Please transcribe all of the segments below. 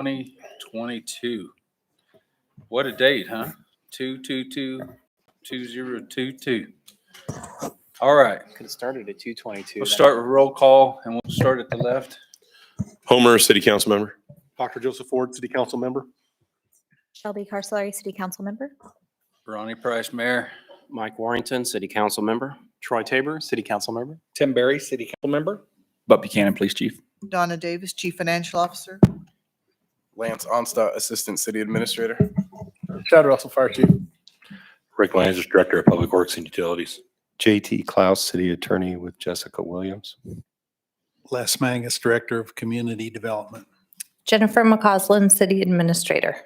2022. What a date, huh? 2/22/2022. All right. Could have started at 2:22. We'll start with roll call, and we'll start at the left. Homer, City Council Member. Dr. Joseph Ford, City Council Member. Shelby Carcelari, City Council Member. Ronnie Price, Mayor. Mike Warrington, City Council Member. Troy Tabor, City Council Member. Tim Berry, City Council Member. Buck Buchanan, Police Chief. Donna Davis, Chief Financial Officer. Lance Onstadt, Assistant City Administrator. Chad Russell, Fire Chief. Rick Langes, Director of Public Works and Utilities. JT Klaus, City Attorney with Jessica Williams. Les Mangus, Director of Community Development. Jennifer McCausland, City Administrator.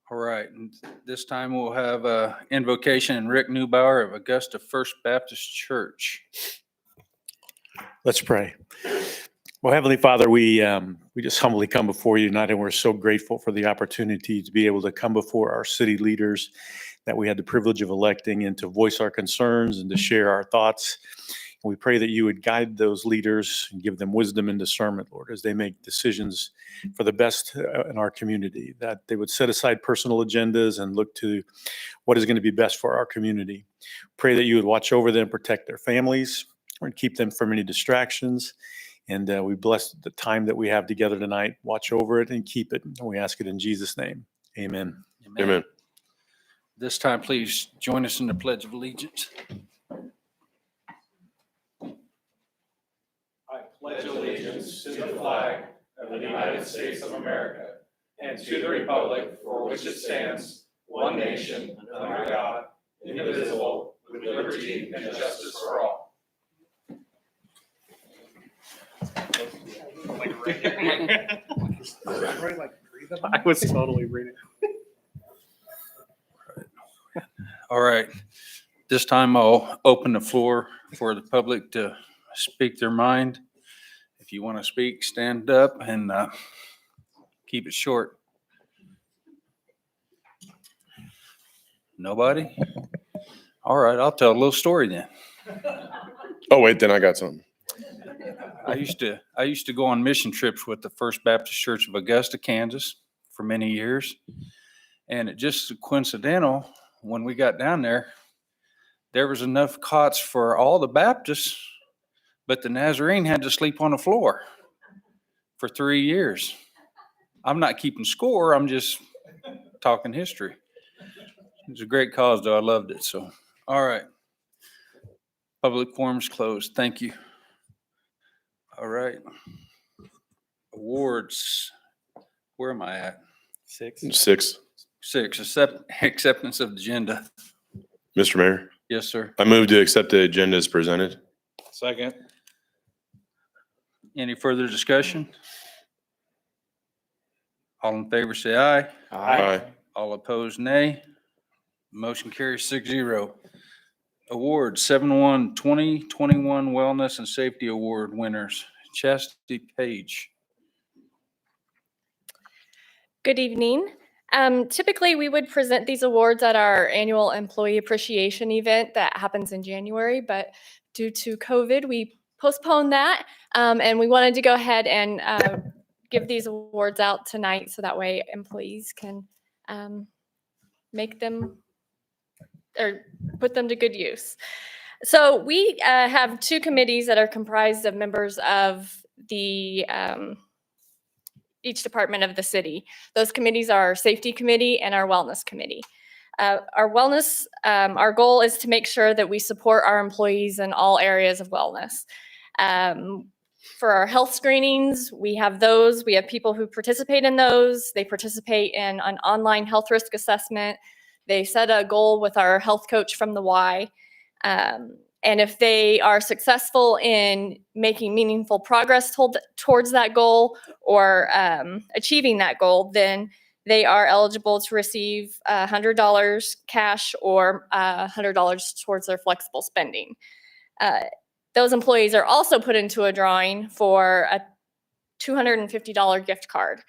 All right. And this time we'll have Invocation and Rick Neubauer of Augusta First Baptist Church. Let's pray. Well, Heavenly Father, we just humbly come before you tonight, and we're so grateful for the opportunity to be able to come before our city leaders that we had the privilege of electing and to voice our concerns and to share our thoughts. And we pray that you would guide those leaders and give them wisdom and discernment, Lord, as they make decisions for the best in our community, that they would set aside personal agendas and look to what is going to be best for our community. Pray that you would watch over them, protect their families, and keep them from any distractions. And we bless the time that we have together tonight. Watch over it and keep it. And we ask it in Jesus' name. Amen. Amen. This time, please join us in the Pledge of Allegiance. I pledge allegiance to the flag of the United States of America and to the republic for which it stands, one nation, under God, indivisible, with liberty and justice for all. I was totally reading. All right. This time I'll open the floor for the public to speak their mind. If you want to speak, stand up and keep it short. Nobody? All right. I'll tell a little story then. Oh, wait, then I got something. I used to go on mission trips with the First Baptist Church of Augusta, Kansas for many years. And it just coincidental, when we got down there was enough cots for all the Baptists, but the Nazarene had to sleep on the floor for 3 years. I'm not keeping score. I'm just talking history. It was a great cause, though. I loved it. So, all right. Public forum's closed. Thank you. All right. Awards. Where am I at? Six. Acceptance of the agenda. Mr. Mayor, Yes, sir. I move to accept the agenda as presented. Second. Any further discussion? All in favor, say aye. Aye. All opposed, nay. Motion carries 6-0. Awards, 7-1, 2021 Wellness and Safety Award winners. Chastity Page. Good evening. Typically, we would present these awards at our annual employee appreciation event that happens in January, but due to COVID, we postponed that, and we wanted to go ahead and give these awards out tonight so that way employees can make them or put them to good use. So we have two committees that are comprised of members of the each department of the city. Those committees are our Safety Committee and our Wellness Committee. Our wellness, our goal is to make sure that we support our employees in all areas of wellness. For our health screenings, we have those. We have people who participate in those. They participate in an online health risk assessment. They set a goal with our health coach from the Y. And if they are successful in making meaningful progress towards that goal or achieving that goal, then they are eligible to receive $100 cash or $100 towards their flexible spending. Those employees are also put into a drawing for a $250 gift card.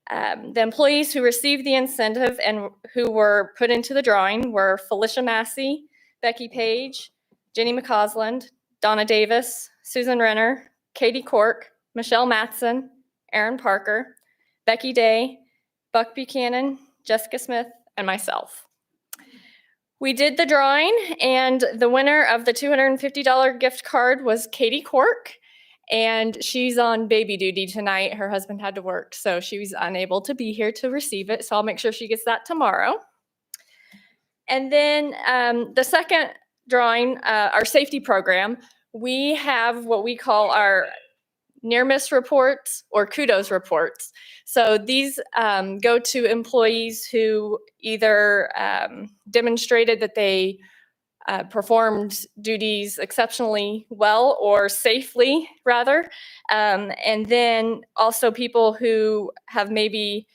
The employees who received the incentive and who were put into the drawing were Felicia Massey, Becky Page, Jenny McCausland, Donna Davis, Susan Renner, Katie Cork, Michelle Matson, Aaron Parker, Becky Day, Buck Buchanan, Jessica Smith, and myself. We did the drawing, and the winner of the $250 gift card was Katie Cork, and she's on baby duty tonight. Her husband had to work, so she was unable to be here to receive it, so I'll make sure she gets that tomorrow. And then the second drawing, our safety program, we have what we call our near miss reports or kudos reports. So these go to employees who either demonstrated that they performed duties exceptionally well or safely, rather. And then also people who have maybe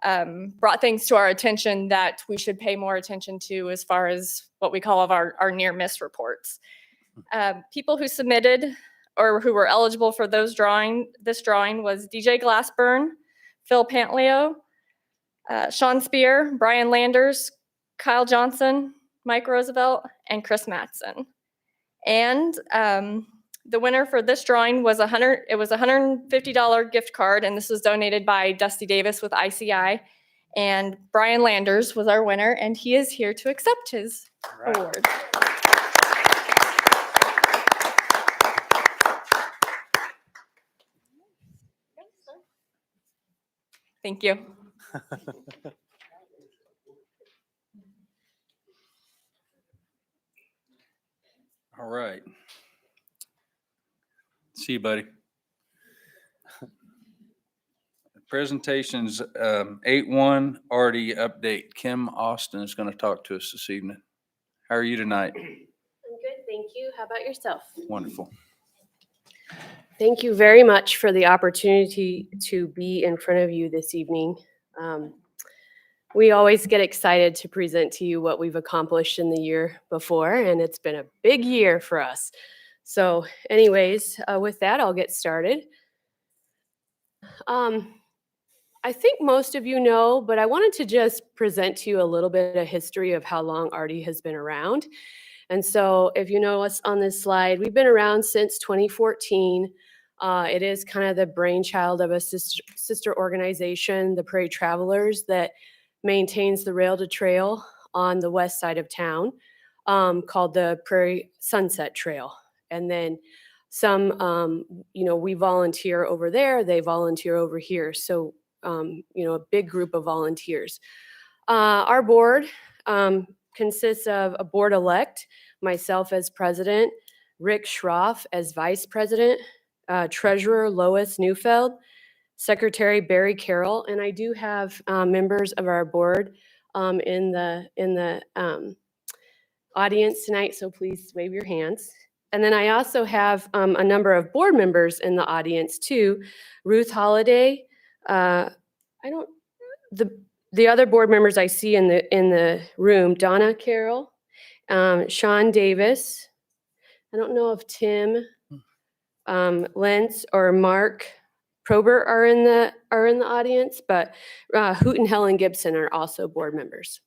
brought things to our attention that we should pay more attention to as far as what we call our near miss reports. People who submitted or who were eligible for this drawing was DJ Glassburn, Phil Pantleo, Sean Spear, Brian Landers, Kyle Johnson, Mike Roosevelt, and Chris Mattson. And the winner for this drawing was it was a $150 gift card, and this was donated by Dusty Davis with ICI. And Brian Landers was our winner, and he is here to accept his award. Thank you. All right. See you, buddy. Presentations, 8-1 AARTI update. Kim Austin is going to talk to us this evening. How are you tonight? I'm good, thank you. How about yourself? Wonderful. Thank you very much for the opportunity to be in front of you this evening. We always get excited to present to you what we've accomplished in the year before, and it's been a big year for us. So anyways, with that, I'll get started. I think most of you know, but I wanted to just present to you a little bit of history of how long AARTI has been around. And so if you know us on this slide, we've been around since 2014. It is kind of the brainchild of a sister organization, the Prairie Travelers, that maintains the rail to trail on the west side of town, called the Prairie Sunset Trail. And then some, we volunteer over there, they volunteer over here. So, a big group of volunteers. Our board consists of a board-elect, myself as president, Rick Schroff as vice president, treasurer Lois Neufeld, secretary Barry Carroll, and I do have members of our board in the audience tonight, so please wave your hands. And then I also have a number of board members in the audience too. Ruth Holliday, the other board members I see in the room, Donna Carroll, Sean Davis. I don't know if Tim Lentz or Mark Prober are in the audience, but Hoot and Helen Gibson are also board members.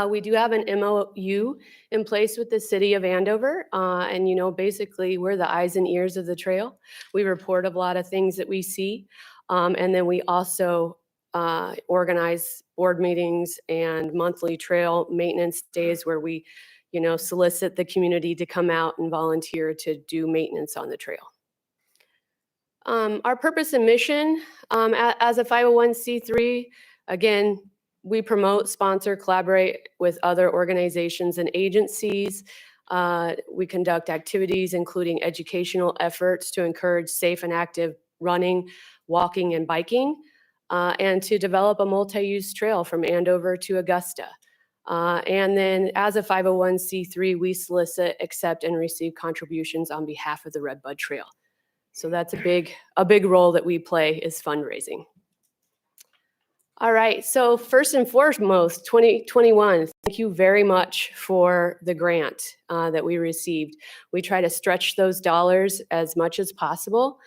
We do have an MOU in place with the city of Andover, and basically we're the eyes and ears of the trail. We report a lot of things that we see, and then we also organize board meetings and monthly trail maintenance days where we, solicit the community to come out and volunteer to do maintenance on the trail. Our purpose and mission as a 501c3, again, we promote, sponsor, collaborate with other organizations and agencies. We conduct activities including educational efforts to encourage safe and active running, walking, and biking, and to develop a multi-use trail from Andover to Augusta. And then as a 501c3, we solicit, accept, and receive contributions on behalf of the Redbud Trail. So that's a big role that we play is fundraising. All right, so first and foremost, 2021, thank you very much for the grant that we received. We try to stretch those dollars as much as possible.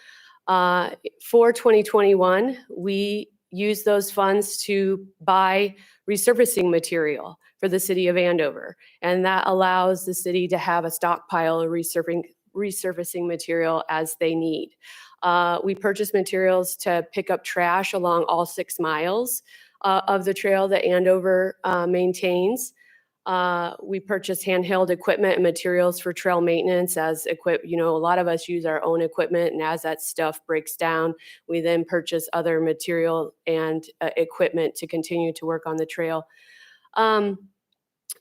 For 2021, we use those funds to buy resurfacing material for the city of Andover, and that allows the city to have a stockpile of resurfacing material as they need. We purchased materials to pick up trash along all 6 miles of the trail that Andover maintains. We purchase handheld equipment and materials for trail maintenance a lot of us use our own equipment, and as that stuff breaks down, we then purchase other material and equipment to continue to work on the trail.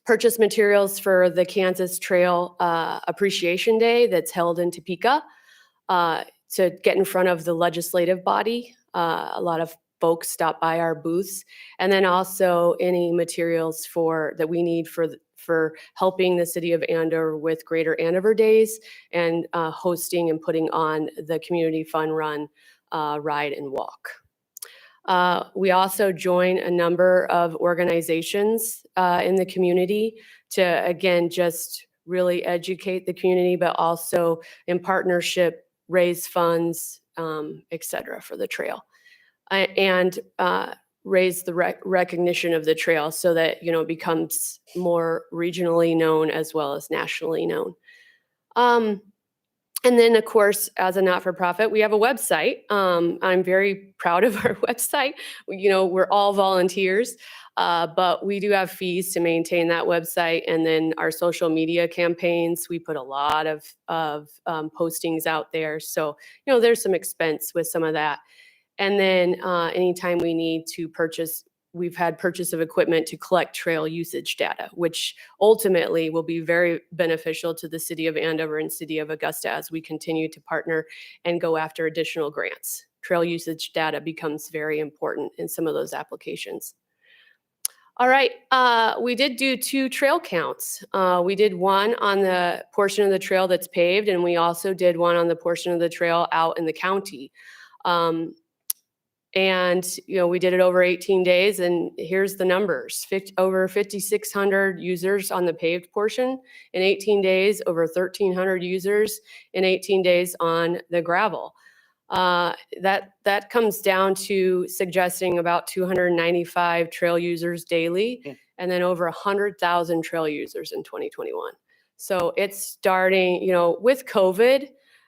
Purchase materials for the Kansas Trail Appreciation Day that's held in Topeka to get in front of the legislative body. A lot of folks stop by our booths, and then also any materials that we need for helping the city of Andover with Greater Andover Days and hosting and putting on the community fun run, ride and walk. We also join a number of organizations in the community to, again, just really educate the community, but also in partnership, raise funds, et cetera, for the trail. And raise the recognition of the trail so that, it becomes more regionally known as well as nationally known. And then, of course, as a not-for-profit, we have a website. I'm very proud of our website. We're all volunteers, but we do have fees to maintain that website. And then our social media campaigns, we put a lot of postings out there. So, there's some expense with some of that. And then anytime we need to purchase, we've had purchase of equipment to collect trail usage data, which ultimately will be very beneficial to the city of Andover and city of Augusta as we continue to partner and go after additional grants. Trail usage data becomes very important in some of those applications. All right, we did do 2 trail counts. We did one on the portion of the trail that's paved, and we also did one on the portion of the trail out in the county. And, we did it over 18 days, and here's the numbers. Over 5,600 users on the paved portion in 18 days, over 1,300 users in 18 days on the gravel. That comes down to suggesting about 295 trail users daily, and then over 100,000 trail users in 2021. So it's starting, with COVID,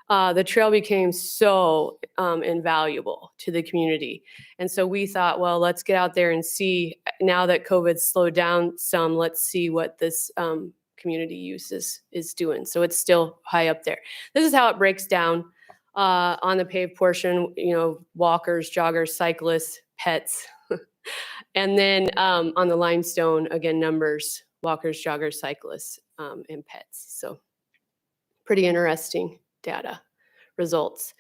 the trail became so invaluable to the community. And so we thought, well, let's get out there and see, now that COVID's slowed down some, let's see what this community use is doing. So it's still high up there. This is how it breaks down on the paved portion, walkers, joggers, cyclists, pets. And then on the limestone, again, numbers, walkers, joggers, cyclists, and pets. So pretty interesting data results.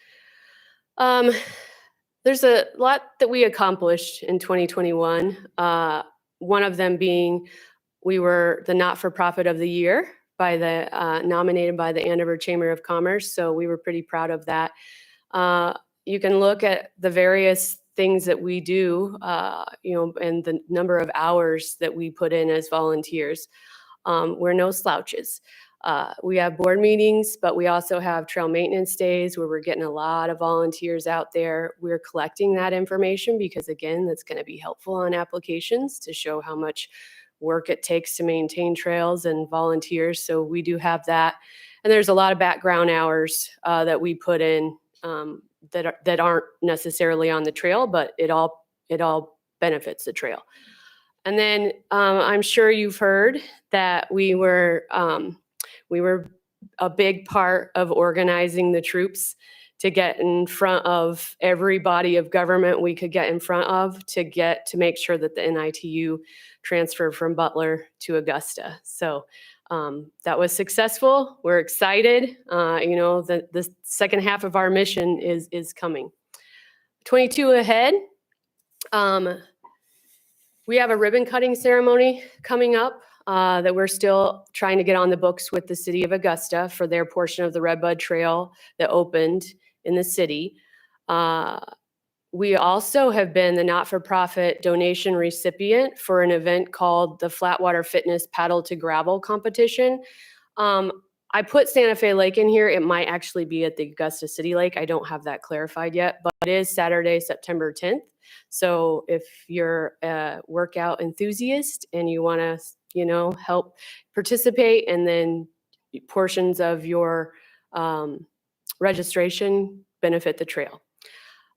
There's a lot that we accomplished in 2021. One of them being we were the not-for-profit of the year by the nominated by the Andover Chamber of Commerce. So we were pretty proud of that. You can look at the various things that we do, and the number of hours that we put in as volunteers. We're no slouches. We have board meetings, but we also have trail maintenance days where we're getting a lot of volunteers out there. We're collecting that information because, again, that's going to be helpful on applications to show how much work it takes to maintain trails and volunteers. So we do have that. And there's a lot of background hours that we put in that aren't necessarily on the trail, but it all benefits the trail. And then I'm sure you've heard that we were a big part of organizing the troops to get in front of every body of government we could get in front of to make sure that the NITU transferred from Butler to Augusta. So that was successful. We're excited. The second half of our mission is coming. 22 ahead. We have a ribbon cutting ceremony coming up that we're still trying to get on the books with the city of Augusta for their portion of the Redbud Trail that opened in the city. We also have been the not-for-profit donation recipient for an event called the Flatwater Fitness Paddle to Gravel Competition. I put Santa Fe Lake in here. It might actually be at the Augusta City Lake. I don't have that clarified yet, but it is Saturday, September 10th. So if you're a workout enthusiast and you want to, help participate, and then portions of your registration benefit the trail.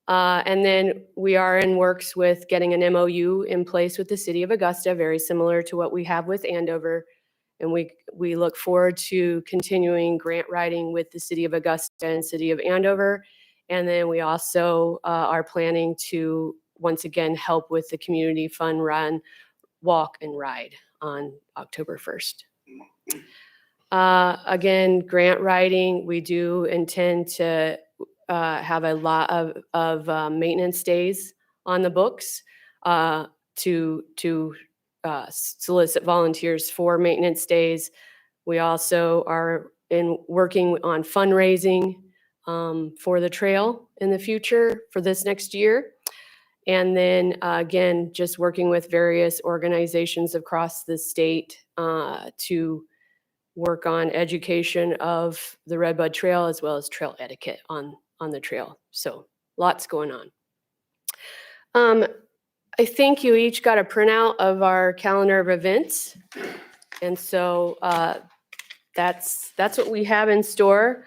And then we are in works with getting an MOU in place with the city of Augusta, very similar to what we have with Andover. And we look forward to continuing grant writing with the city of Augusta and city of Andover. And then we also are planning to once again help with the community fun run, walk and ride on October 1st. Again, grant writing, we do intend to have a lot of maintenance days on the books to solicit volunteers for maintenance days. We also are working on fundraising for the trail in the future for this next year. And then again, just working with various organizations across the state to work on education of the Redbud Trail as well as trail etiquette on the trail. So lots going on. I think you each got a printout of our calendar of events. And so that's what we have in store.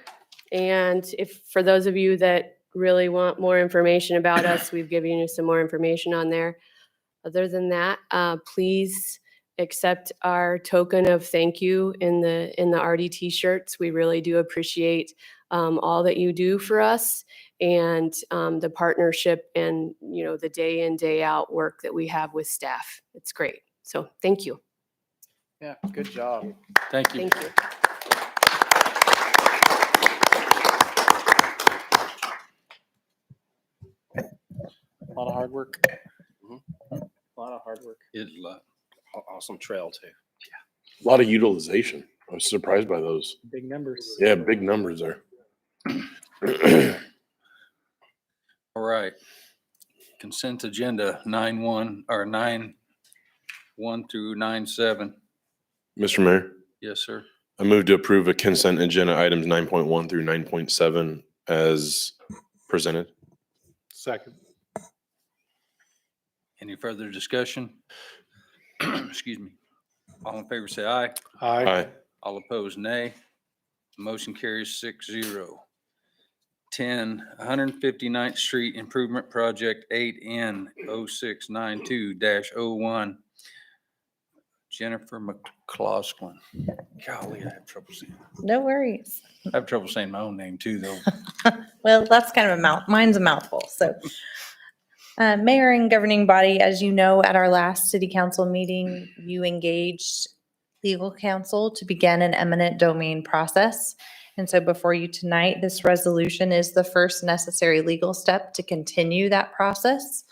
And if for those of you that really want more information about us, we've given you some more information on there. Other than that, please accept our token of thank you in the AARTI t-shirts. We really do appreciate all that you do for us and the partnership and the day in, day out work that we have with staff. It's great. So thank you. Yeah, good job. Thank you. Thank you. A lot of hard work. A lot of hard work. Awesome trail too. A lot of utilization. I was surprised by those. Big numbers. Yeah, big numbers there. All right. Consent agenda 9-1 or 9-1 through 9-7. Mr. Mayor, Yes, sir. I move to approve a consent agenda items 9.1 through 9.7 as presented. Second. Any further discussion? Excuse me. All in favor, say aye. Aye. All opposed, nay. Motion carries 6-0. 10, 159th Street Improvement Project 8N 0692-01. Jennifer McCloskey. Golly, I have trouble saying. No worries. I have trouble saying my own name too, though. Well, that's kind of mine's a mouthful. So, Mayor and governing body, as you know, at our last city council meeting, you engaged legal counsel to begin an eminent domain process. And so before you tonight, this resolution is the first necessary legal step to continue that process.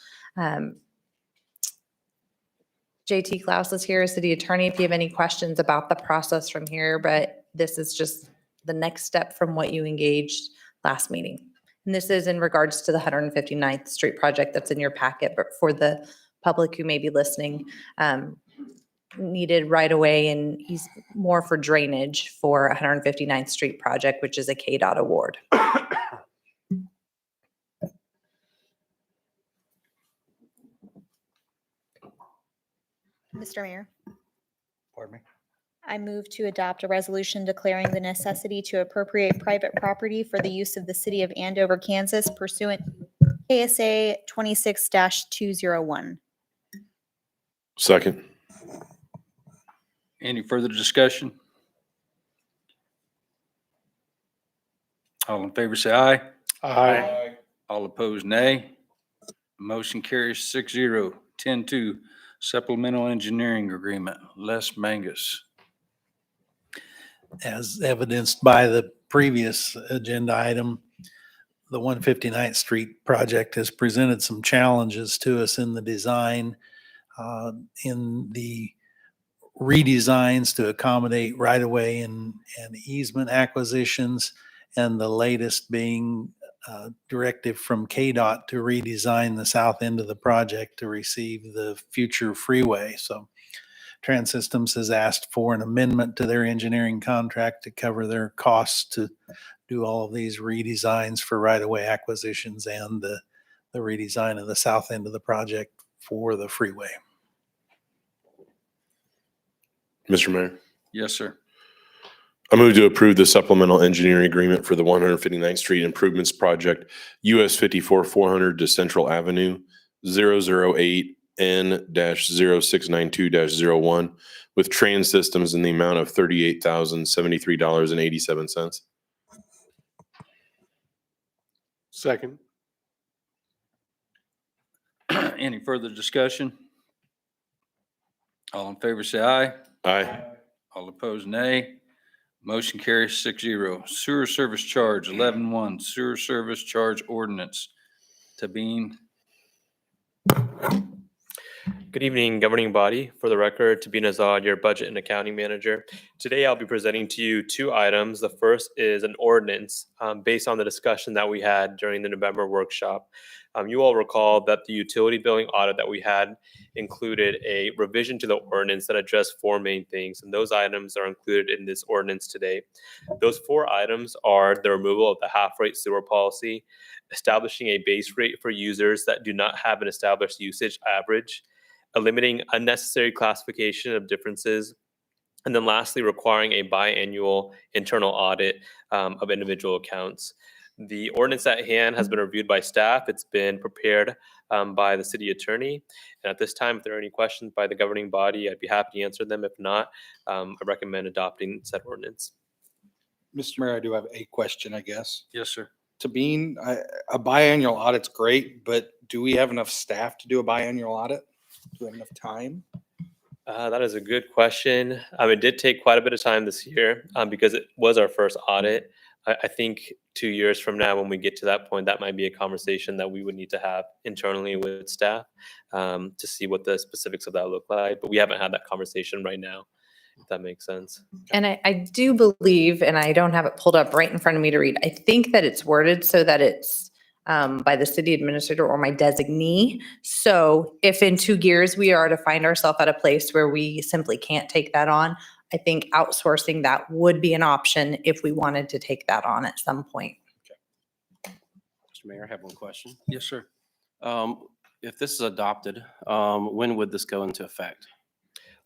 JT Klaus is here, city attorney, if you have any questions about the process from here, but this is just the next step from what you engaged last meeting. And this is in regards to the 159th Street project that's in your packet, but for the public who may be listening, needed right away and he's more for drainage for 159th Street project, which is a KDOT award. Mr. Mayor, Pardon me? I move to adopt a resolution declaring the necessity to appropriate private property for the use of the city of Andover, Kansas pursuant KSA 26-201. Second. Any further discussion? All in favor, say aye. Aye. All opposed, nay. Motion carries 6-0. 10-2, supplemental engineering agreement. Les Mangus. As evidenced by the previous agenda item, the 159th Street project has presented some challenges to us in the design, in the redesigns to accommodate right-of-way and easement acquisitions, and the latest being directive from KDOT to redesign the south end of the project to receive the future freeway. So Trans Systems has asked for an amendment to their engineering contract to cover their costs to do all of these redesigns for right-of-way acquisitions and the redesign of the south end of the project for the freeway. Mr. Mayor, Yes, sir. I move to approve the supplemental engineering agreement for the 159th Street Improvements Project, US 54-400 to Central Avenue, 008N-0692-01, with Trans Systems in the amount of $38,073.87. Second. Any further discussion? All in favor, say aye. Aye. All opposed, nay. Motion carries 6-0. Sewer service charge, 11-1, sewer service charge ordinance. Tabeen. Good evening, governing body. For the record, Tabeen Azad, your budget and accounting manager. Today, I'll be presenting to you two items. The first is an ordinance based on the discussion that we had during the November workshop. You all recall that the utility billing audit that we had included a revision to the ordinance that addressed four main things, and those items are included in this ordinance today. Those four items are the removal of the half-rate sewer policy, establishing a base rate for users that do not have an established usage average, eliminating unnecessary classification of differences, and then lastly, requiring a biannual internal audit of individual accounts. The ordinance at hand has been reviewed by staff. It's been prepared by the city attorney. And at this time, if there are any questions by the governing body, I'd be happy to answer them. If not, I recommend adopting said ordinance. Mr. Mayor, I do have a question, I guess. Yes, sir. Tabeen, a biannual audit's great, but do we have enough staff to do a biannual audit? Do we have enough time? That is a good question. It did take quite a bit of time this year because it was our first audit. I think 2 years from now, when we get to that point, that might be a conversation that we would need to have internally with staff to see what the specifics of that look like. But we haven't had that conversation right now, if that makes sense. And I do believe, and I don't have it pulled up right in front of me to read, I think that it's worded so that it's by the city administrator or my designee. So if in 2 years we are to find ourselves at a place where we simply can't take that on, I think outsourcing that would be an option if we wanted to take that on at some point. Mr. Mayor, I have one question. Yes, sir. If this is adopted, when would this go into effect?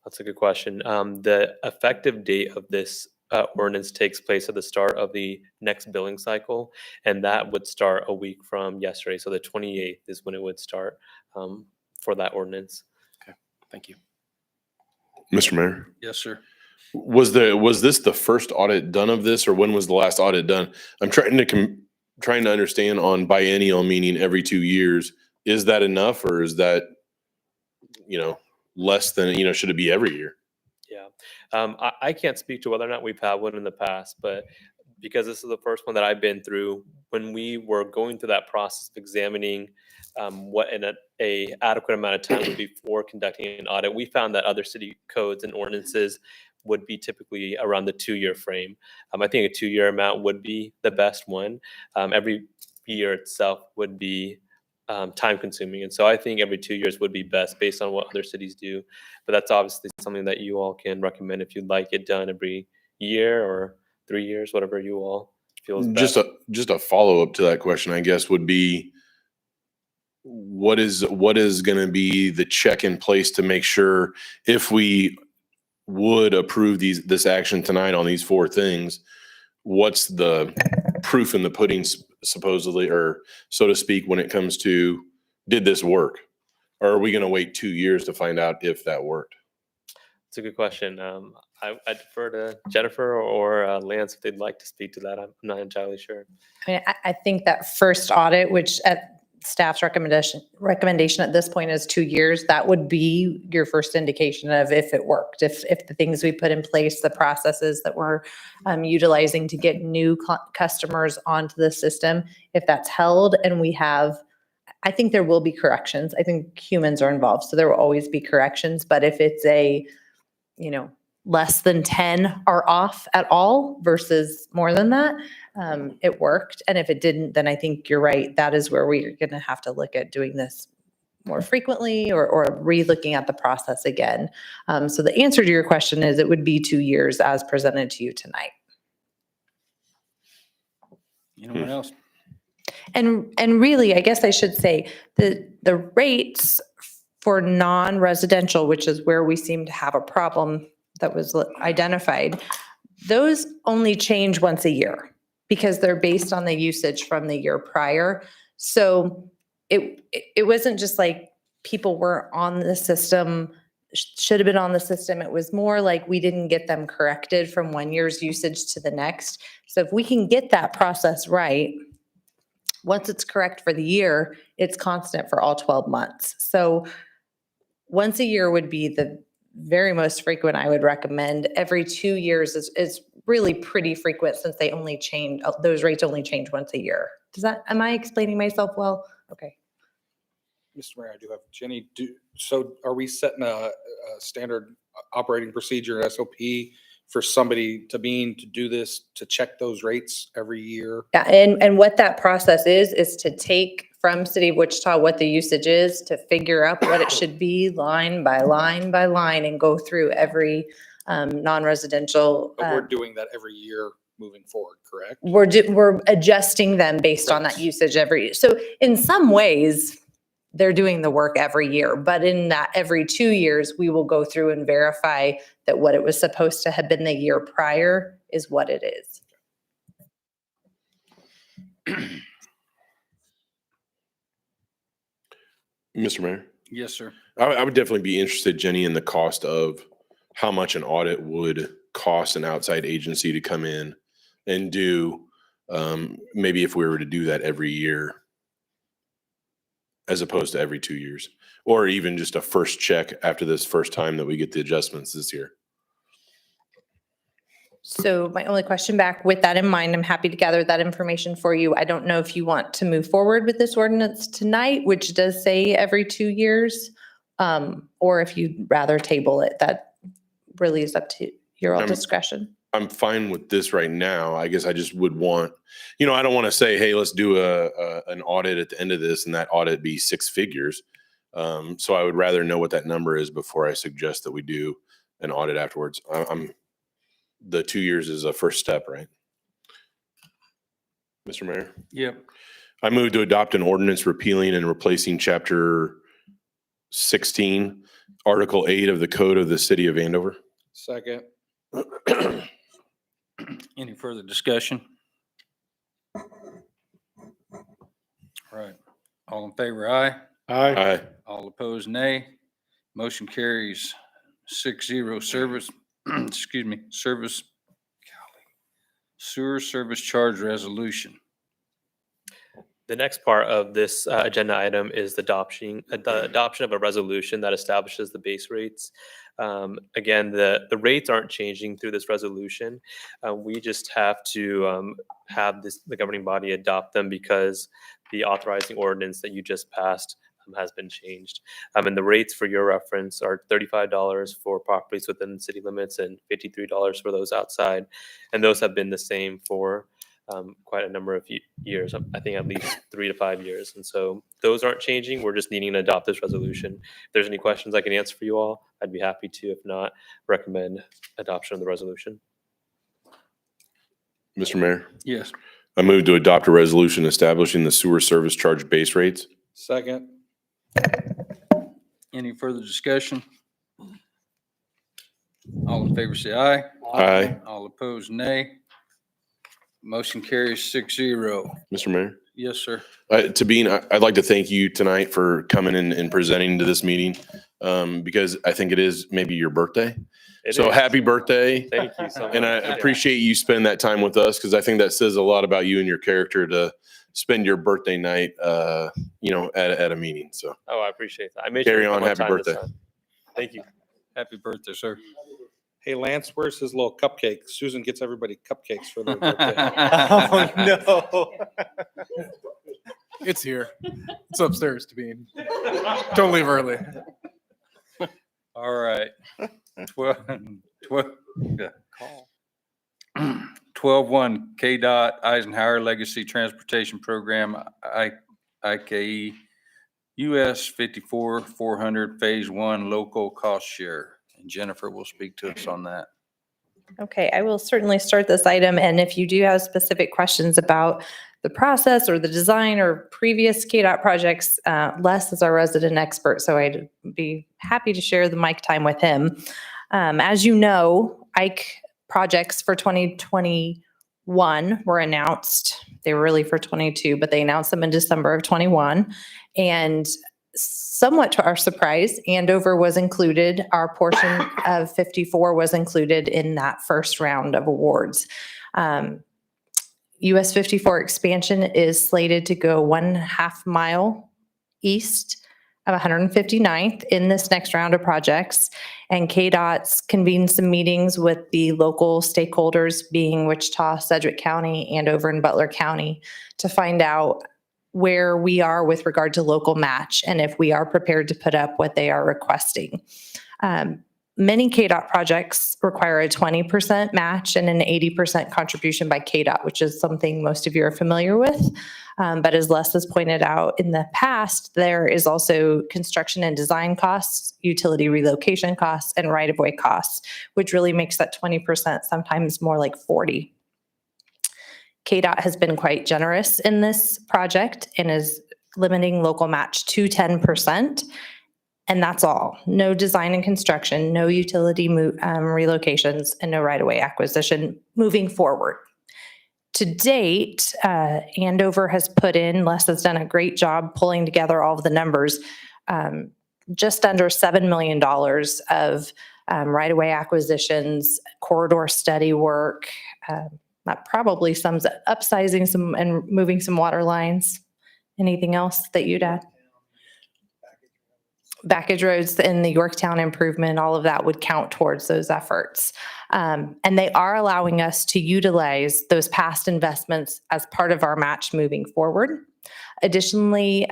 That's a good question. The effective date of this ordinance takes place at the start of the next billing cycle, and that would start a week from yesterday. So the 28th is when it would start for that ordinance. Okay, thank you. Mr. Mayor, Yes, sir. was this the first audit done of this, or when was the last audit done? I'm trying to understand on biennial, meaning every 2 years. Is that enough, or is that, less than, should it be every year? Yeah, I can't speak to whether or not we've had one in the past, but because this is the first one that I've been through, when we were going through that process of examining what a adequate amount of time would be for conducting an audit, we found that other city codes and ordinances would be typically around the 2-year frame. I think a 2-year amount would be the best one. Every year itself would be time consuming. And so I think every 2 years would be best based on what other cities do. But that's obviously something that you all can recommend if you'd like it done every year or 3 years, whatever you all feel is best. Just a follow-up to that question, I guess, would be what is going to be the check in place to make sure if we would approve this action tonight on these four things, what's the proof in the pudding, supposedly, or so to speak, when it comes to, did this work? Or are we going to wait 2 years to find out if that worked? It's a good question. I defer to Jennifer or Lance if they'd like to speak to that. I'm not entirely sure. I mean, I think that first audit, which at staff's recommendation at this point is 2 years, that would be your first indication of if it worked, if the things we put in place, the processes that we're utilizing to get new customers onto the system, if that's held. And we have, I think there will be corrections. I think humans are involved, so there will always be corrections. But if it's less than 10 are off at all versus more than that, it worked. And if it didn't, then I think you're right. That is where we're going to have to look at doing this more frequently or re-looking at the process again. So the answer to your question is it would be 2 years as presented to you tonight. Anyone else? And really, I guess I should say the rates for non-residential, which is where we seem to have a problem that was identified, those only change once a year because they're based on the usage from the year prior. So it wasn't just like people weren't on the system, should have been on the system. It was more like we didn't get them corrected from one year's usage to the next. So if we can get that process right, once it's correct for the year, it's constant for all 12 months. So once a year would be the very most frequent I would recommend. Every 2 years is really pretty frequent since they only change, those rates only change once a year. Am I explaining myself well? Okay. Mr. Mayor, I do have Jenny. So are we setting a standard operating procedure, SOP, for somebody to do this, to check those rates every year? Yeah, and what that process is to take from City of Wichita what the usage is, to figure out what it should be line by line by line, and go through every non-residential. But we're doing that every year moving forward, correct? We're adjusting them based on that usage so in some ways, they're doing the work every year, but in that every 2 years, we will go through and verify that what it was supposed to have been the year prior is what it is. Mr. Mayor? Yes, sir. I would definitely be interested, Jenny, in the cost of how much an audit would cost an outside agency to come in and do, maybe if we were to do that every year, as opposed to every 2 years, or even just a first check after this first time that we get the adjustments this year. So my only question back, with that in mind, I'm happy to gather that information for you. I don't know if you want to move forward with this ordinance tonight, which does say every 2 years, or if you'd rather table it. That really is up to your all discretion. I'm fine with this right now. I guess I just would want, I don't want to say, hey, let's do an audit at the end of this and that audit be 6 figures. So I would rather know what that number is before I suggest that we do an audit afterwards. The 2 years is a first step, right? Mr. Mayor? Yep. I move to adopt an ordinance repealing and replacing Chapter 16, Article 8 of the Code of the City of Andover. Second. Any further discussion? All right. All in favor, aye. Aye. All opposed, nay. Motion carries 6-0. Sewer service charge resolution. The next part of this agenda item is the adoption of a resolution that establishes the base rates. Again, the rates aren't changing through this resolution. We just have to have the governing body adopt them because the authorizing ordinance that you just passed has been changed. And the rates, for your reference, are $35 for properties within city limits and $53 for those outside. And those have been the same for quite a number of years, I think at least 3 to 5 years. And so those aren't changing. We're just needing to adopt this resolution. If there's any questions I can answer for you all, I'd be happy to. If not, recommend adoption of the resolution. Mr. Mayor? Yes. I move to adopt a resolution establishing the sewer service charge base rates. Second. Any further discussion? All in favor, say aye. Aye. All opposed, nay. Motion carries 6-0. Mr. Mayor? Yes, sir. Tabeen, I'd like to thank you tonight for coming in and presenting to this meeting, because I think it is maybe your birthday. So happy birthday. Thank you so much. And I appreciate you spending that time with us, because I think that says a lot about you and your character to spend your birthday night, at a meeting. So. Oh, I appreciate that. I made Carry sure to on. come Happy time this birthday. time. Thank you. Happy birthday, sir. Hey, Lance, where's his little cupcake? Susan gets everybody cupcakes for their birthday. Oh, no. It's here. It's upstairs, Tabeen. Don't leave early. All right. 12-1 KDOT Eisenhower Legacy Transportation Program, IKE, US 54-400 Phase 1 Local Cost Share. And Jennifer will speak to us on that. Okay, I will certainly start this item, and if you do have specific questions about the process or the design or previous KDOT projects, Les is our resident expert, so I'd be happy to share the mic time with him. As you know, Ike projects for 2021 were announced. They were really for 22, but they announced them in December of 21. And somewhat to our surprise, Andover was included. Our portion of 54 was included in that first round of awards. US 54 expansion is slated to go 1/2 mile east of 159th in this next round of projects. And KDOT's convened some meetings with the local stakeholders, being Wichita, Sedgwick County, Andover, and Butler County, to find out where we are with regard to local match and if we are prepared to put up what they are requesting. Many KDOT projects require a 20% match and an 80% contribution by KDOT, which is something most of you are familiar with. But as Les has pointed out in the past, there is also construction and design costs, utility relocation costs, and right-of-way costs, which really makes that 20% sometimes more like 40. KDOT has been quite generous in this project and is limiting local match to 10%. And that's all. No design and construction, no utility relocations, and no right-of-way acquisition moving forward. To date, Andover has put in, Les has done a great job pulling together all of the numbers, just under $7 million of right-of-way acquisitions, corridor study work. That probably sums it, upsizing some and moving some water lines. Anything else that you'd add? Backage roads and the Yorktown improvement, all of that would count towards those efforts. And they are allowing us to utilize those past investments as part of our match moving forward. Additionally,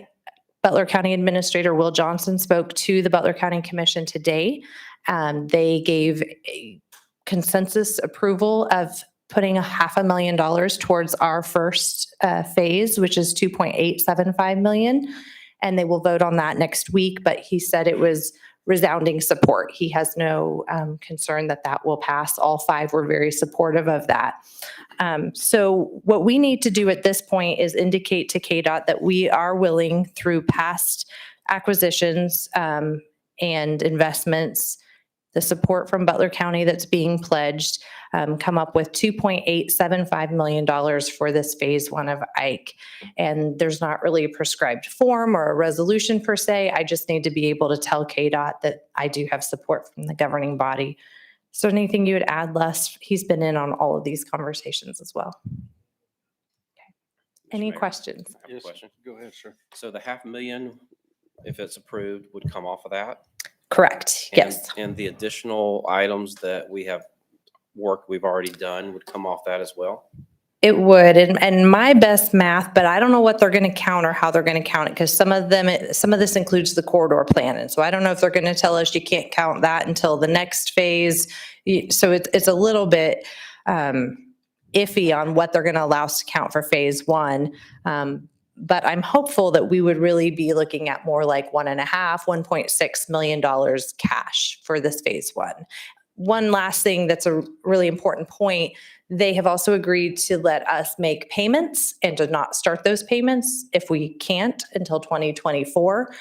Butler County Administrator Will Johnson spoke to the Butler County Commission today. They gave a consensus approval of putting $500,000 towards our first phase, which is $2.875 million. And they will vote on that next week, but he said it was resounding support. He has no concern that that will pass. All 5 were very supportive of that. So what we need to do at this point is indicate to KDOT that we are willing, through past acquisitions and investments, the support from Butler County that's being pledged, come up with $2.875 million for this phase 1 of Ike. And there's not really a prescribed form or a resolution per se. I just need to be able to tell KDOT that I do have support from the governing body. So anything you would add, Les? He's been in on all of these conversations as well. Okay. Any Mayor, questions? I have a question. Go ahead, sir. So the $500,000, if it's approved, would come off of that? Correct, yes. And the additional items that we have work we've already done would come off that as well? It would, and my best math, but I don't know what they're going to count or how they're going to count it, because some of this includes the corridor plan, and so I don't know if they're going to tell us you can't count that until the next phase. So it's a little bit iffy on what they're going to allow us to count for phase 1. But I'm hopeful that we would really be looking at more like $1.6 million cash for this phase 1. One last thing that's a really important point, they have also agreed to let us make payments and to not start those payments if we can't until 2024,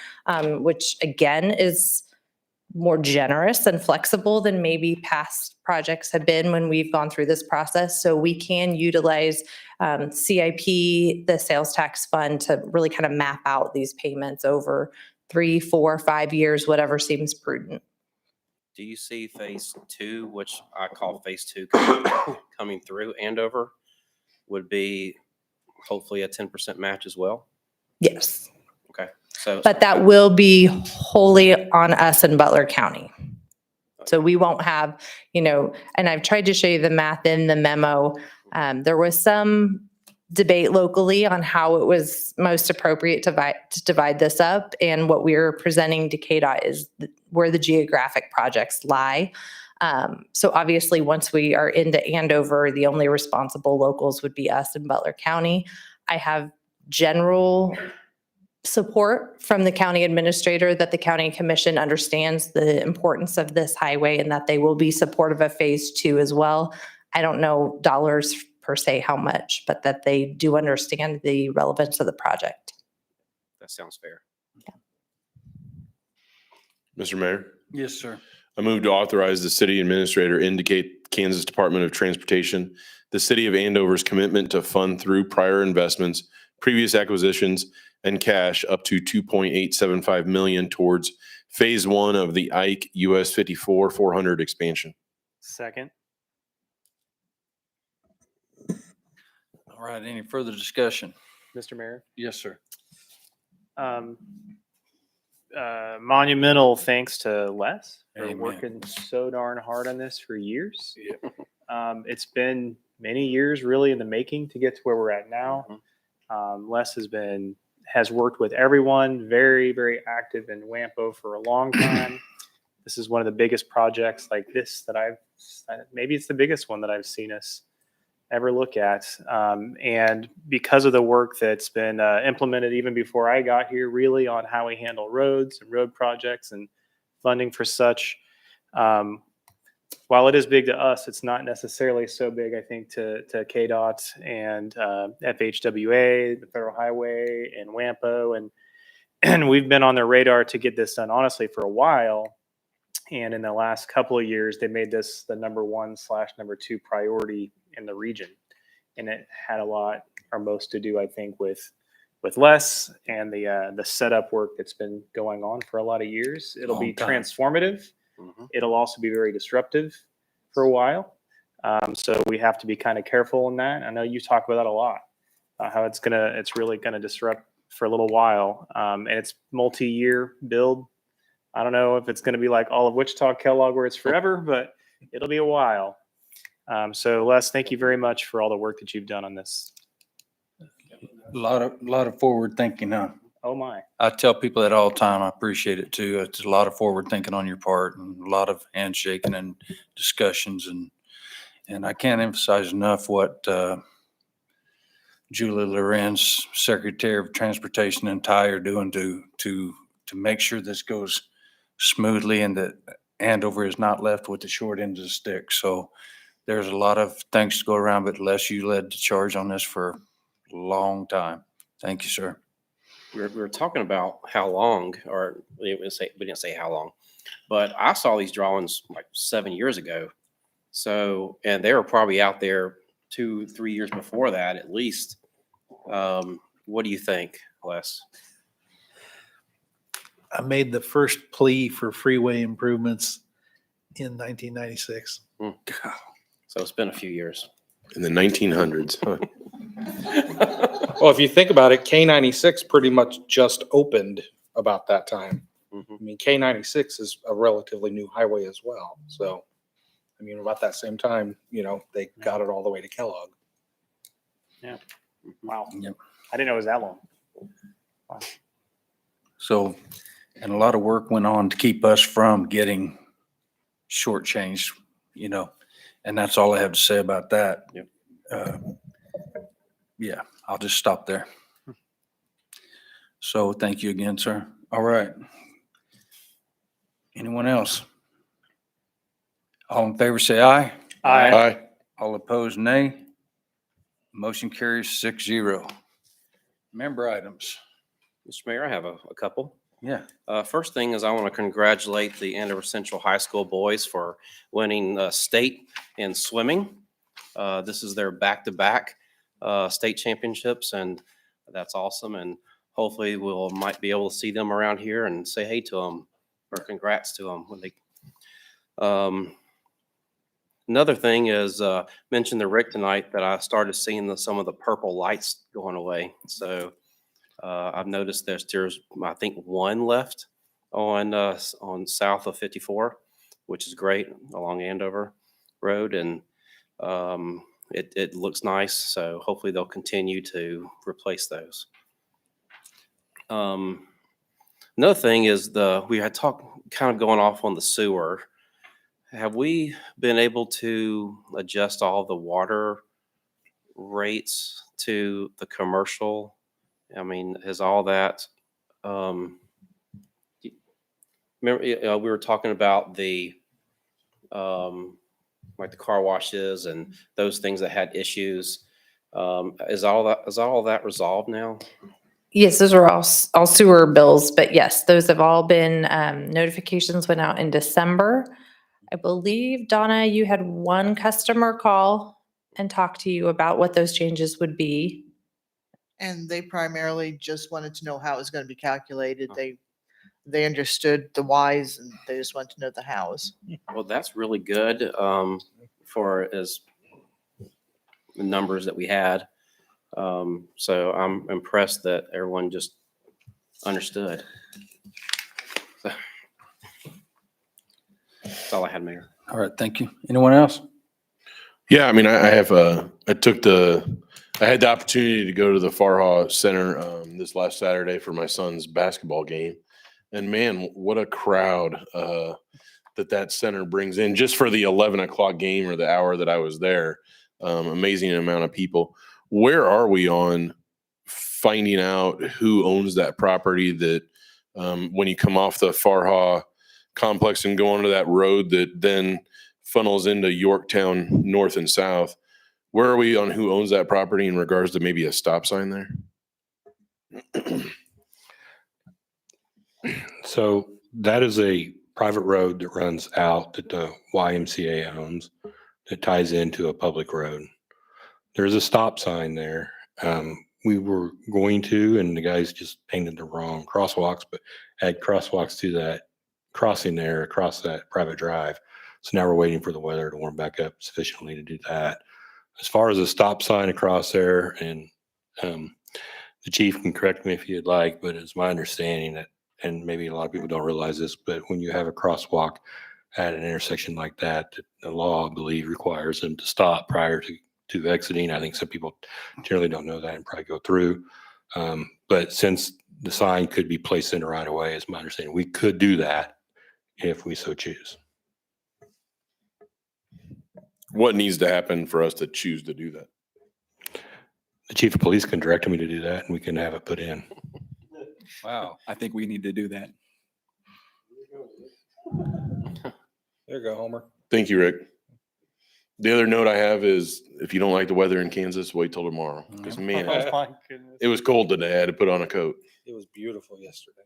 which again is more generous and flexible than maybe past projects have been when we've gone through this process. So we can utilize CIP, the sales tax fund, to really kind of map out these payments over 3, 4, 5 years, whatever seems prudent. Do you see phase 2, which I call phase 2, coming through Andover, would be hopefully a 10% match as well? Yes. Okay. So, But that will be wholly on us in Butler County. So we won't have, and I've tried to show you the math in the memo. There was some debate locally on how it was most appropriate to divide this up. And what we're presenting to KDOT is where the geographic projects lie. So obviously, once we are into Andover, the only responsible locals would be us in Butler County. I have general support from the county administrator that the county commission understands the importance of this highway and that they will be supportive of phase 2 as well. I don't know dollars per se how much, but that they do understand the relevance of the project. that sounds fair. Mr. Mayor? Yes, sir. I move to authorize the city administrator indicate Kansas Department of Transportation, the city of Andover's commitment to fund through prior investments, previous acquisitions, and cash up to $2.875 million towards phase one of the Ike US 54 400 expansion. Second. All right, any further discussion? Mr. Mayor. Yes, sir. Monumental thanks to Les for Amen. working so darn hard on this for years. It's been many years really in the making to get to where we're at now. Les has worked with everyone, very, very active in WAMPO for a long time. This is one of the biggest projects like this that maybe it's the biggest one that I've seen us ever look at. And because of the work that's been implemented even before I got here, really on how we handle roads and road projects and funding for such, while it is big to us, it's not necessarily so big, I think, to KDOT and FHWA, the Federal Highway, and WAMPO. And we've been on their radar to get this done, honestly, for a while. And in the last couple of years, they made this the number 1/number 2 priority in the region. And it had a lot or most to do, I think, with Les and the setup work that's been going on for a lot of years. It'll be transformative. It'll also be very disruptive for a while. So we have to be kind of careful in that. I know you talk about that a lot, how it's really gonna disrupt for a little while. And it's multi-year build. I don't know if it's going to be like all of Wichita Kellogg where it's forever, but it'll be a while. So Les, thank you very much for all the work that you've done on this. A lot of forward thinking. Oh my. I tell people that all the time. I appreciate it too. It's a lot of forward thinking on your part and a lot of handshaking and discussions. And I can't emphasize enough what Julie Lorenz, Secretary of Transportation, and Ty are doing to make sure this goes smoothly and that Andover is not left with the short end of the stick. So there's a lot of thanks to go around, but Les, you led the charge on this for a long time. Thank you, sir. We were talking about how long, or we didn't say how long, but I saw these drawings like 7 years ago. So, and they were probably out there 2-3 years before that, at least. What do you think, Les? I made the first plea for freeway improvements in 1996. So it's been a few years. In the 1900s. Huh? Well, if you think about it, K96 pretty much just opened about that time. I mean, K96 is a relatively new highway as well. So, I mean, about that same time, they got it all the way to Kellogg. Yeah. Wow. Yep. I didn't know it was that long. Wow. So, and a lot of work went on to keep us from getting shortchanged, and that's all I have to say about that. Yep. Yeah, I'll just stop there. So thank you again, sir. All right. Anyone else? All in favor, say aye. Aye. Aye. All opposed, nay. Motion carries 6-0. Member items. Mr. Mayor, I have a couple. Yeah. First thing is I want to congratulate the Andover Central High School boys for winning state in swimming. This is their back-to-back state championships, and that's awesome. And hopefully might be able to see them around here and say hey to them or congrats to them when they. Another thing is mentioned to Rick tonight that I started seeing some of the purple lights going away. So I've noticed there's I think one left on south of 54, which is great along Andover Road, and it looks nice. So hopefully they'll continue to replace those. Another thing is we had talked kind of going off on the sewer. Have we been able to adjust all the water rates to the commercial? I mean, has all that, remember, we were talking about the, like the car washes and those things that had issues. Is all that resolved now? Yes, those are all sewer bills, but yes, those have all been, notifications went out in December. I believe, Donna, you had one customer call and talk to you about what those changes would be. And they primarily just wanted to know how it was going to be calculated. They understood the whys and they just wanted to know the hows. Well, that's really good for as the numbers that we had. So I'm impressed that everyone just understood. So, that's all I had, Mayor. All right, thank you. Anyone else? Yeah, I mean, I have I had the opportunity to go to the Farha Center this last Saturday for my son's basketball game, and man, what a crowd that center brings in just for the 11 o'clock game or the hour that I was there. Amazing amount of people. Where are we on finding out who owns that property that when you come off the Farha complex and go onto that road that then funnels into Yorktown north and south? Where are we on who owns that property in regards to maybe a stop sign there? So that is a private road that runs out that the YMCA owns that ties into a public road. There's a stop sign there. We were going to, and the guys just painted the wrong crosswalks, but add crosswalks to that crossing there across that private drive. So now we're waiting for the weather to warm back up sufficiently to do that. As far as a stop sign across there, and the chief can correct me if you'd like, but it's my understanding that, and maybe a lot of people don't realize this, but when you have a crosswalk at an intersection like that, the law, I believe, requires them to stop prior to exiting. I think some people generally don't know that and probably go through. But since the sign could be placed in the right of way, is my understanding, we could do that if we so choose. What needs to happen for us to choose to do that? The chief of police can direct me to do that and we can have it put in. Wow, I think we need to do that. There you go, Homer. Thank you, Rick. The other note I have is if you don't like the weather in Kansas, wait till tomorrow. Because man, it was cold today. I had to put on a coat. It was beautiful yesterday.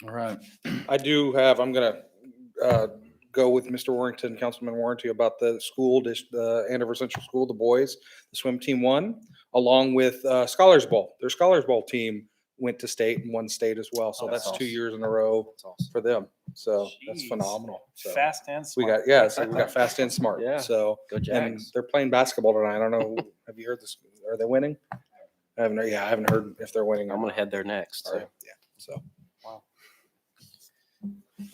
All right. I'm going to go with Mr. Warrington, Councilman Warranty, about the school, the Andover Central School, the boys, the swim team won, along with Scholars Bowl. Their Scholars Bowl team went to state and won state as well. So that's 2 years in a row for them. So that's phenomenal. So Fast and we smart. we got fast and smart. Yeah. So Go and Jags. they're playing basketball tonight. I don't know. Have you heard this? Are they winning? I haven't heard if they're winning. I'm going to head there next. So. Yeah. So.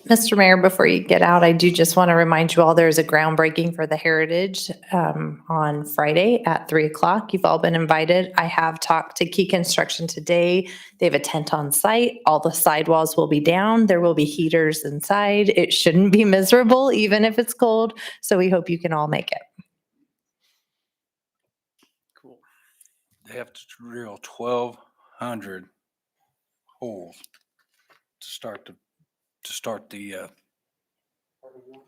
Mr. Mayor, before you get out, I do just want to remind you all there's a groundbreaking for the Heritage on Friday at 3:00. You've all been invited. I have talked to Key Construction today. They have a tent on site. All the sidewalls will be down. There will be heaters inside. It shouldn't be miserable, even if it's cold. So we hope you can all make it. Cool. They have to drill 1,200 holes to start the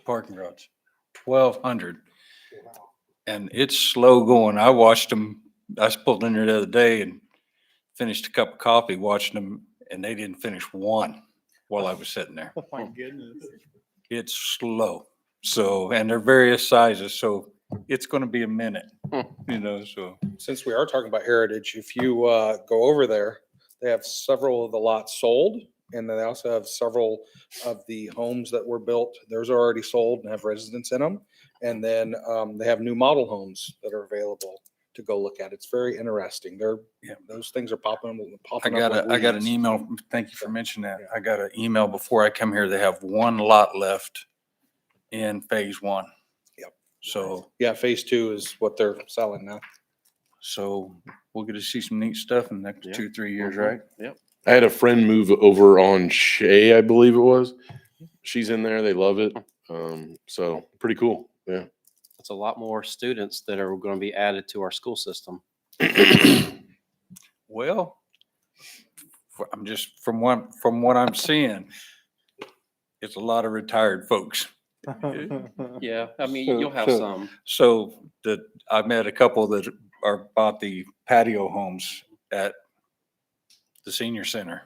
parking garage. 1,200. And it's slow going. I watched them. I was pulled in there the other day and finished a cup of coffee watching them, and they didn't finish one while I was sitting there. Oh my goodness. It's slow. So, and they're various sizes. So it's going to be a minute, so. Since we are talking about Heritage, if you go over there, they have several of the lots sold. And then they also have several of the homes that were built. Those are already sold and have residents in them. And then they have new model homes that are available to go look at. It's very interesting. Those things are popping I got up. an weeds. email. Thank you for mentioning that. I got an email before I come here. They have one lot left in phase 1. Yep. So, Yeah, phase 2 is what they're selling now. so we'll get to see some neat stuff in the next 2-3 years, right? Yep. I had a friend move over on Shea, I believe it was. She's in there. They love it. So pretty cool. Yeah. That's a lot more students that are going to be added to our school system. Well, I'm just from what I'm seeing, it's a lot of retired folks. Yeah, I mean, you'll have some. So I met a couple that are bought the patio homes at the senior center,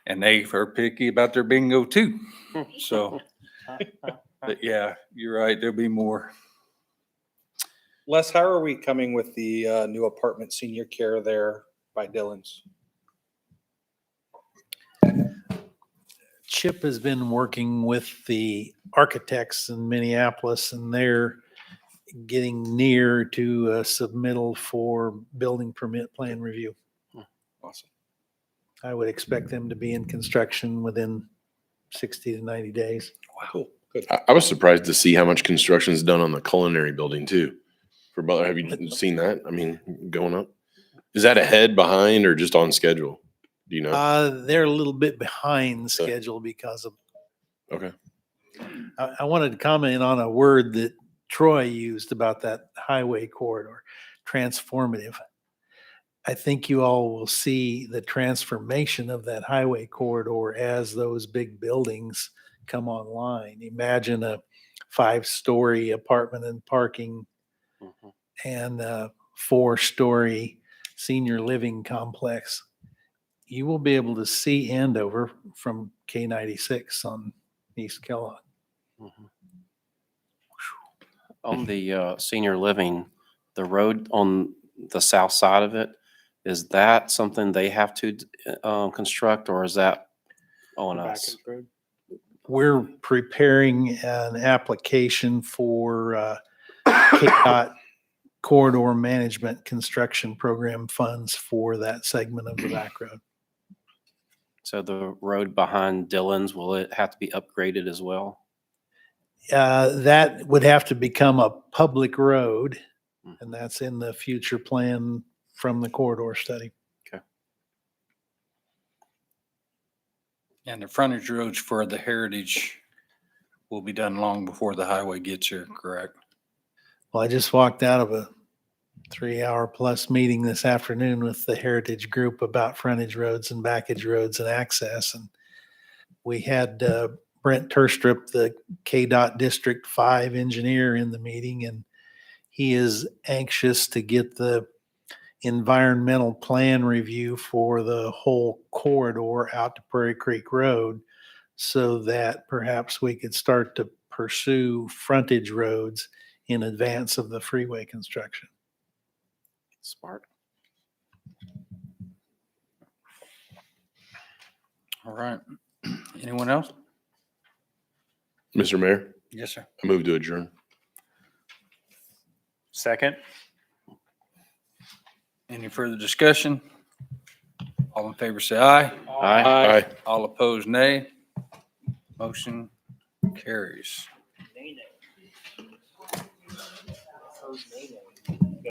and they are picky about their bingo too. So But yeah, you're right. There'll be more. Les, how are we coming with the new apartment senior care there by Dillon's? Chip has been working with the architects in Minneapolis, and they're getting near to a submittal for building permit plan review. Awesome. I would expect them to be in construction within 60 to 90 days. Wow. Cool. Good. I was surprised to see how much construction is done on the culinary building too. For Butler, have you seen that? I mean, going up. Is that ahead, behind, or just on schedule? Do you know? They're a little bit behind schedule because of. Okay. I wanted to comment on a word that Troy used about that highway corridor, transformative. I think you all will see the transformation of that highway corridor as those big buildings come online. Imagine a 5-story apartment and parking and a 4-story senior living complex. You will be able to see Andover from K96 on East Kellogg. On the senior living, the road on the south side of it, is that something they have to construct, or is that on us? We're preparing an application for KDOT Corridor Management Construction Program funds for that segment of the back road. So the road behind Dillon's, will it have to be upgraded as well? That would have to become a public road, and that's in the future plan from the corridor study. Okay. And the frontage roads for the heritage will be done long before the highway gets here, correct? Well, I just walked out of a 3-hour plus meeting this afternoon with the Heritage Group about frontage roads and backage roads and access. And we had Brent Turstrup, the KDOT District 5 engineer, in the meeting, and he is anxious to get the environmental plan review for the whole corridor out to Prairie Creek Road so that perhaps we could start to pursue frontage roads in advance of the freeway construction. Smart. All right. Anyone else? Mr. Mayor, Yes, sir. I move to adjourn. Second. Any further discussion? All in favor, say aye. Aye. Aye. All opposed, nay. Motion carries.